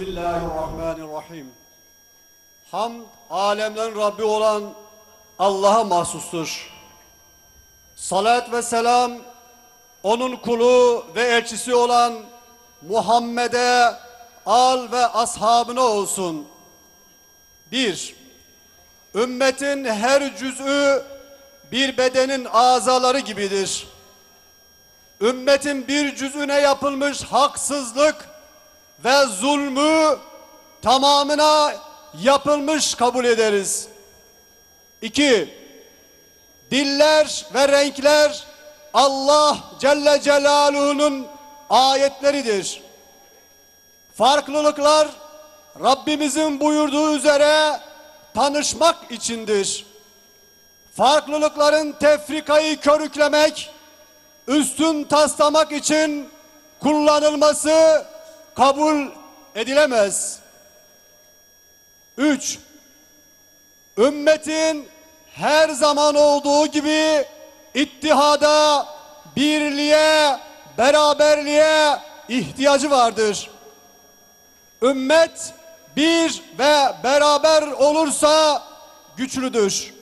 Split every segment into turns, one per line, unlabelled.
Bismillahirrahmanirrahim. Hamd, alemlerin Rabbi olan Allah'a mahsustur. Salat ve selam, onun kulu ve elçisi olan Muhammed'e, al ve ashabına olsun. 1. Ümmetin her cüz'ü bir bedenin azaları gibidir. Ümmetin bir cüz'üne yapılmış haksızlık ve zulmü tamamına yapılmış kabul ederiz. 2. Diller ve renkler Allah Celle Celaluhu'nun ayetleridir. Farklılıklar Rabbimizin buyurduğu üzere tanışmak içindir. Farklılıkların tefrikayı körüklemek, üstün taslamak için kullanılması kabul edilemez. 3. Ümmetin her zaman olduğu gibi ittihada, birliğe, beraberliğe ihtiyacı vardır. Ümmet bir ve beraber olursa güçlüdür.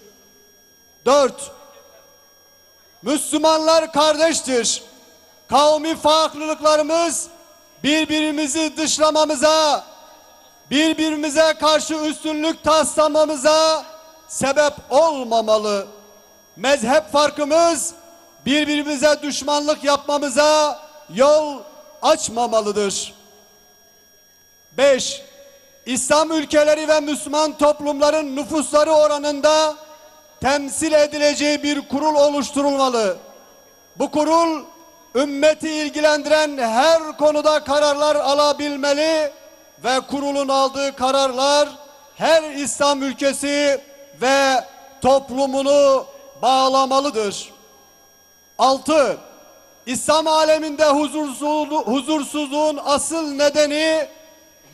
4. Müslümanlar kardeştir. Kavmi farklılıklarımız birbirimizi dışlamamıza, birbirimize karşı üstünlük taslamamıza sebep olmamalı. Mezhep farkımız birbirimize düşmanlık yapmamıza yol açmamalıdır. 5. İslam ülkeleri ve Müslüman toplumların nüfusları oranında temsil edileceği bir kurul oluşturulmalı. Bu kurul ümmeti ilgilendiren her konuda kararlar alabilmeli ve kurulun aldığı kararlar her İslam ülkesi ve toplumunu bağlamalıdır. 6. İslam aleminde huzursuzluğun asıl nedeni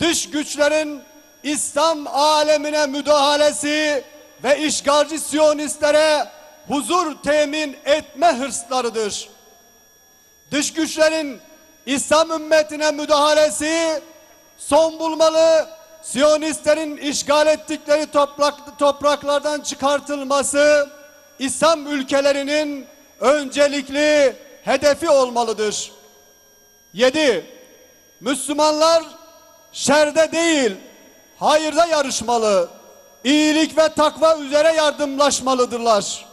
dış güçlerin İslam alemine müdahalesi ve işgalci Siyonistlere huzur temin etme hırslarıdır. Dış güçlerin İslam ümmetine müdahalesi son bulmalı, Siyonistlerin işgal ettikleri topraklardan çıkartılması İslam ülkelerinin öncelikli hedefi olmalıdır. 7. Müslümanlar şerde değil, hayırda yarışmalı, iyilik ve takva üzere yardımlaşmalıdırlar.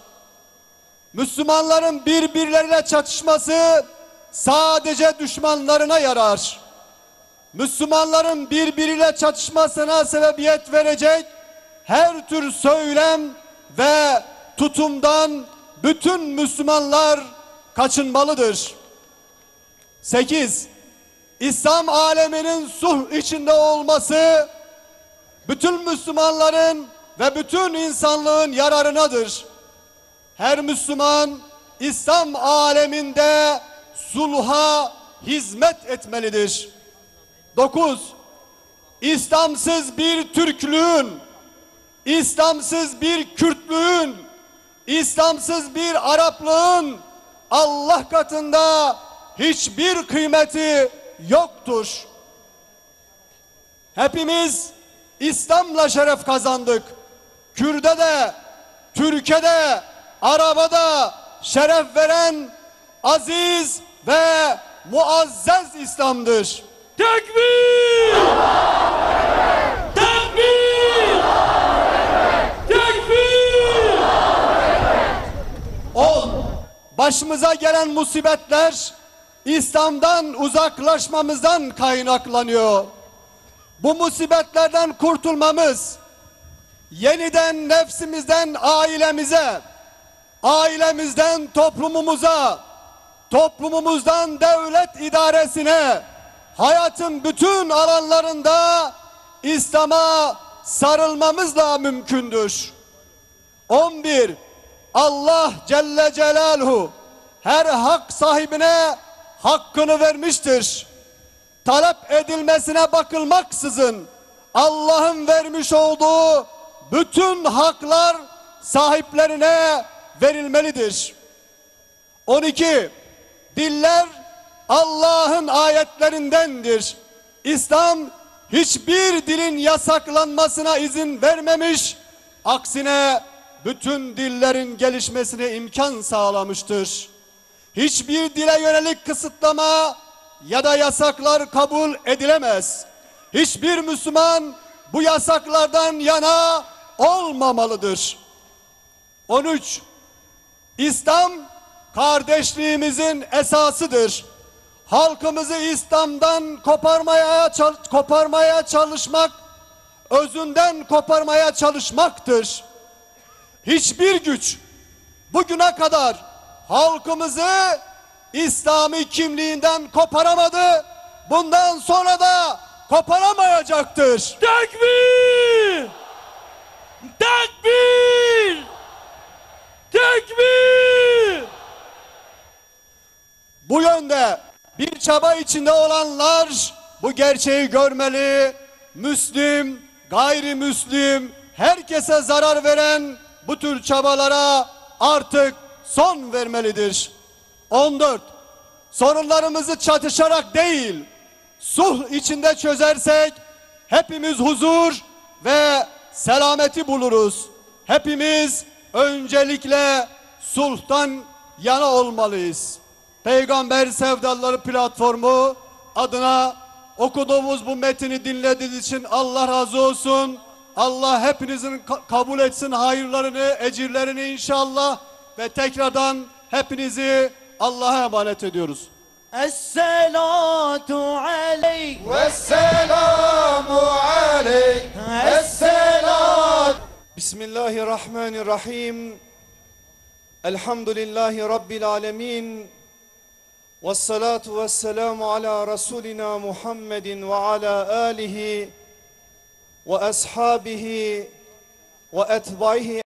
Müslümanların birbirleriyle çatışması sadece düşmanlarına yarar. Müslümanların birbiriyle çatışmasına sebebiyet verecek her tür söylem ve tutumdan bütün Müslümanlar kaçınmalıdır. 8. İslam aleminin sulh içinde olması bütün Müslümanların ve bütün insanlığın yararınadır. Her Müslüman İslam aleminde sulha hizmet etmelidir. 9. İslamsız bir Türklüğün, İslamsız bir Kürtlüğün, İslamsız bir Araplığın Allah katında hiçbir kıymeti yoktur. Hepimiz İslam'la şeref kazandık. Kürt'e de, Türk'e de, Arap'a da şeref veren aziz ve muazzez İslam'dır.
Tekbir! Tekbir! Tekbir!
10. Başımıza gelen musibetler İslam'dan uzaklaşmamızdan kaynaklanıyor. Bu musibetlerden kurtulmamız, yeniden nefsimizden ailemize, ailemizden toplumumuza, toplumumuzdan devlet idaresine, hayatın bütün alanlarında İslam'a sarılmamızla mümkündür. 11. Allah Celle Celaluhu her hak sahibine hakkını vermiştir. Talep edilmesine bakılmaksızın Allah'ın vermiş olduğu bütün haklar sahiplerine verilmelidir. 12. Diller Allah'ın ayetlerindendir. İslam hiçbir dilin yasaklanmasına izin vermemiş, aksine bütün dillerin gelişmesine imkan sağlamıştır. Hiçbir dile yönelik kısıtlama ya da yasaklar kabul edilemez. Hiçbir Müslüman bu yasaklardan yana olmamalıdır. 13. İslam kardeşliğimizin esasıdır. Halkımızı İslam'dan koparmaya çalışmak, özünden koparmaya çalışmaktır. Hiçbir güç bugüne kadar halkımızı İslami kimliğinden koparamadı. Bundan sonra da koparamayacaktır.
Tekbir! Tekbir! Tekbir!
Bu yönde bir çaba içinde olanlar bu gerçeği görmeli. Müslüm, gayrimüslim, herkese zarar veren bu tür çabalara artık son vermelidir. 14. Sorunlarımızı çatışarak değil, sulh içinde çözersek hepimiz huzur ve selameti buluruz. Hepimiz öncelikle sulhtan yana olmalıyız. Peygamber Sevdaları platformu adına okuduğumuz bu metini dinlediğiniz için Allah razı olsun. Allah hepinizin kabul etsin hayırlarını, ecirlerini inşallah ve tekrardan hepinizi Allah'a emanet ediyoruz.
Esselatu aleyk
Vesselamu aleyk. Esselat. Bismillahirrahmanirrahim. Elhamdülillahi Rabbil alemin. Vessalatu vesselamu ala Resulina Muhammedin ve ala alihi ve ashabihi ve etbaihi